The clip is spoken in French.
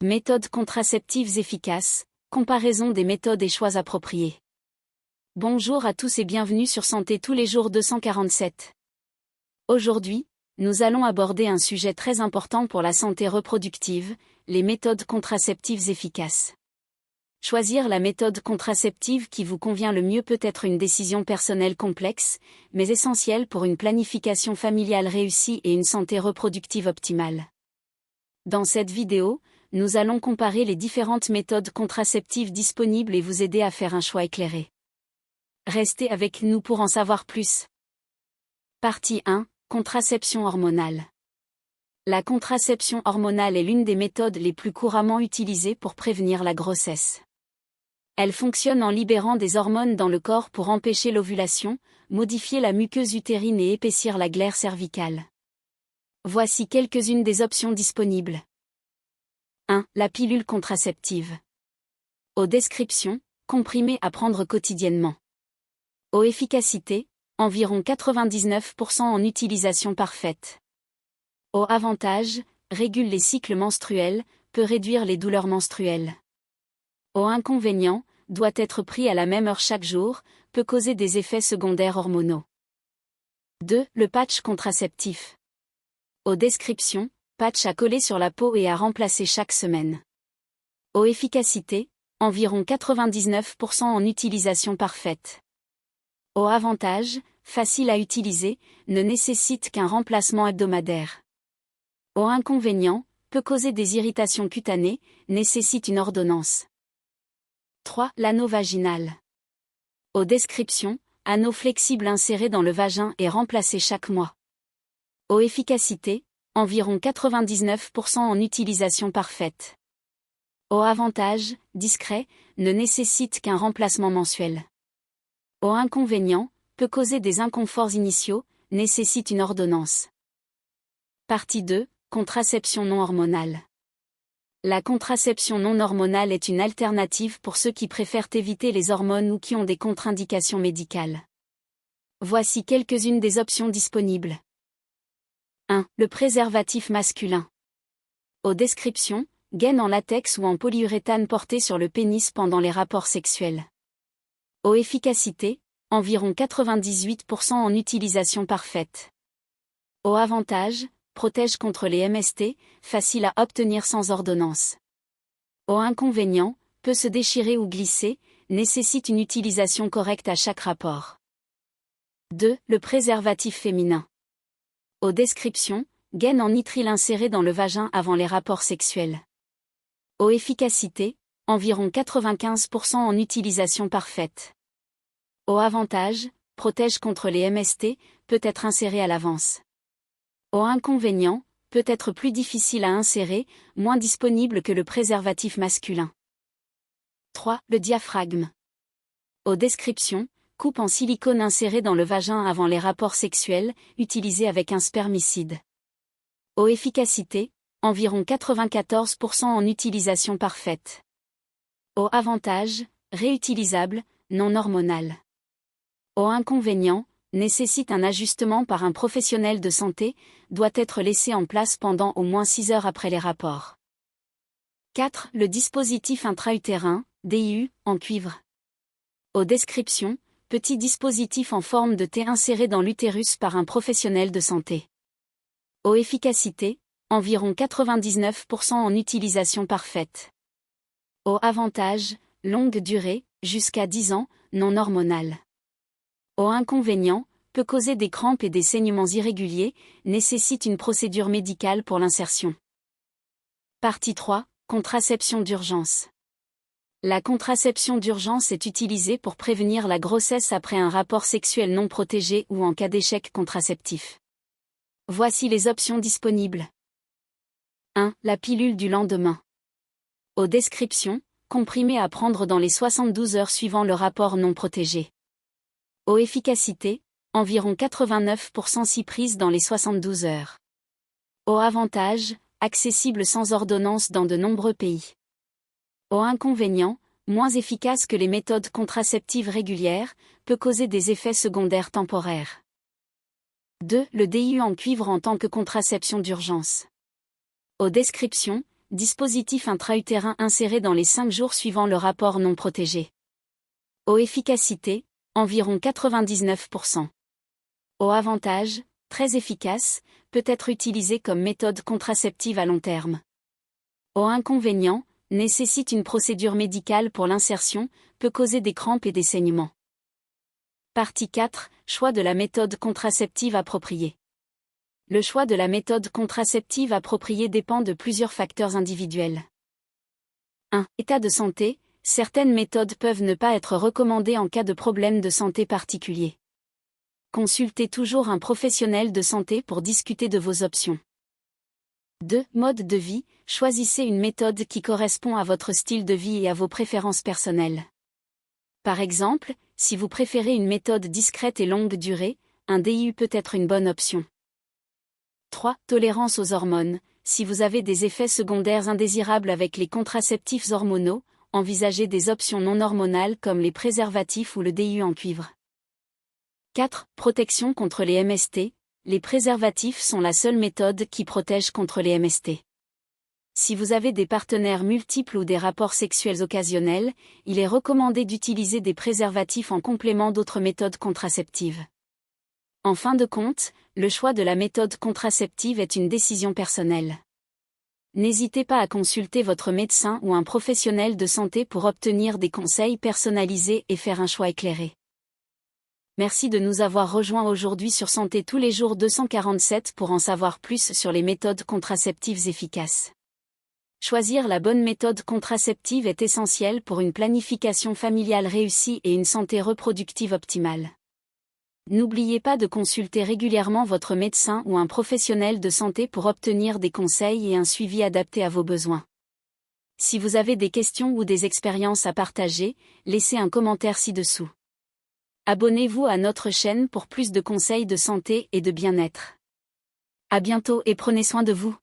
Méthodes contraceptives efficaces, comparaison des méthodes et choix appropriés. Bonjour à tous et bienvenue sur Santé tous les jours 247. Aujourd'hui, nous allons aborder un sujet très important pour la santé reproductive, les méthodes contraceptives efficaces. Choisir la méthode contraceptive qui vous convient le mieux peut être une décision personnelle complexe, mais essentielle pour une planification familiale réussie et une santé reproductive optimale. Dans cette vidéo, nous allons comparer les différentes méthodes contraceptives disponibles et vous aider à faire un choix éclairé. Restez avec nous pour en savoir plus. Partie 1. Contraception hormonale. La contraception hormonale est l'une des méthodes les plus couramment utilisées pour prévenir la grossesse. Elle fonctionne en libérant des hormones dans le corps pour empêcher l'ovulation, modifier la muqueuse utérine et épaissir la glaire cervicale. Voici quelques-unes des options disponibles. 1. La pilule contraceptive. Aux descriptions, comprimé à prendre quotidiennement. Aux efficacité, environ 99% en utilisation parfaite. Aux avantages, régule les cycles menstruels, peut réduire les douleurs menstruelles. Aux inconvénients, doit être pris à la même heure chaque jour, peut causer des effets secondaires hormonaux. 2. Le patch contraceptif. Aux descriptions, patch à coller sur la peau et à remplacer chaque semaine. Aux efficacité, environ 99% en utilisation parfaite. Aux avantages, facile à utiliser, ne nécessite qu'un remplacement hebdomadaire. Aux inconvénients, peut causer des irritations cutanées, nécessite une ordonnance. 3. L'anneau vaginal. Aux descriptions, anneau flexible inséré dans le vagin et remplacé chaque mois. Aux efficacité, environ 99% en utilisation parfaite. Aux avantages, discret, ne nécessite qu'un remplacement mensuel. Aux inconvénients, peut causer des inconforts initiaux, nécessite une ordonnance. Partie 2. Contraception non hormonale. La contraception non hormonale est une alternative pour ceux qui préfèrent éviter les hormones ou qui ont des contre-indications médicales. Voici quelques-unes des options disponibles. 1. Le préservatif masculin. Aux descriptions, gaine en latex ou en polyuréthane porté sur le pénis pendant les rapports sexuels. Aux efficacité, environ 98% en utilisation parfaite. Aux avantages, protège contre les MST, facile à obtenir sans ordonnance. Aux inconvénients, peut se déchirer ou glisser, nécessite une utilisation correcte à chaque rapport. 2. Le préservatif féminin. Aux descriptions, gaine en nitrile inséré dans le vagin avant les rapports sexuels. Aux efficacité, environ 95% en utilisation parfaite. Aux avantages, protège contre les MST, peut être inséré à l'avance. Aux inconvénients, peut être plus difficile à insérer, moins disponible que le préservatif masculin. 3. Le diaphragme. Aux descriptions, coupe en silicone inséré dans le vagin avant les rapports sexuels, utilisé avec un spermicide. Aux efficacité, environ 94% en utilisation parfaite. Aux avantages, réutilisable, non hormonal. Aux inconvénients, nécessite un ajustement par un professionnel de santé, doit être laissé en place pendant au moins 6 heures après les rapports. 4. Le dispositif intra-utérin, DIU, en cuivre. Aux descriptions, petit dispositif en forme de T inséré dans l'utérus par un professionnel de santé. Aux efficacité, environ 99% en utilisation parfaite. Aux avantages, longue durée, jusqu'à 10 ans, non hormonal. Aux inconvénients, peut causer des crampes et des saignements irréguliers, nécessite une procédure médicale pour l'insertion. Partie 3. Contraception d'urgence. La contraception d'urgence est utilisée pour prévenir la grossesse après un rapport sexuel non protégé ou en cas d'échec contraceptif. Voici les options disponibles. 1. La pilule du lendemain. Aux descriptions, comprimé à prendre dans les 72 heures suivant le rapport non protégé. Aux efficacité, environ 89% si prise dans les 72 heures. Aux avantages, accessible sans ordonnance dans de nombreux pays. Aux inconvénients, moins efficace que les méthodes contraceptives régulières, peut causer des effets secondaires temporaires. 2. Le DIU en cuivre en tant que contraception d'urgence. Aux descriptions, dispositif intra-utérin inséré dans les 5 jours suivant le rapport non protégé. O efficacité, environ 99%. O avantage, très efficace, peut être utilisé comme méthode contraceptive à long terme. O inconvénient, nécessite une procédure médicale pour l'insertion, peut causer des crampes et des saignements. Partie 4, choix de la méthode contraceptive appropriée. Le choix de la méthode contraceptive appropriée dépend de plusieurs facteurs individuels. 1. État de santé. Certaines méthodes peuvent ne pas être recommandées en cas de problème de santé particulier. Consultez toujours un professionnel de santé pour discuter de vos options. 2. Mode de vie. Choisissez une méthode qui correspond à votre style de vie et à vos préférences personnelles. Par exemple, si vous préférez une méthode discrète et longue durée, un DIU peut être une bonne option. 3. Tolérance aux hormones. Si vous avez des effets secondaires indésirables avec les contraceptifs hormonaux, envisagez des options non hormonales comme les préservatifs ou le DIU en cuivre. 4. Protection contre les MST. Les préservatifs sont la seule méthode qui protège contre les MST. Si vous avez des partenaires multiples ou des rapports sexuels occasionnels, il est recommandé d'utiliser des préservatifs en complément d'autres méthodes contraceptives. En fin de compte, le choix de la méthode contraceptive est une décision personnelle. N'hésitez pas à consulter votre médecin ou un professionnel de santé pour obtenir des conseils personnalisés et faire un choix éclairé. Merci de nous avoir rejoints aujourd'hui sur Santé tous les jours 247 pour en savoir plus sur les méthodes contraceptives efficaces. Choisir la bonne méthode contraceptive est essentiel pour une planification familiale réussie et une santé reproductive optimale. N'oubliez pas de consulter régulièrement votre médecin ou un professionnel de santé pour obtenir des conseils et un suivi adapté à vos besoins. Si vous avez des questions ou des expériences à partager, laissez un commentaire ci-dessous. Abonnez-vous à notre chaîne pour plus de conseils de santé et de bien-être. À bientôt et prenez soin de vous.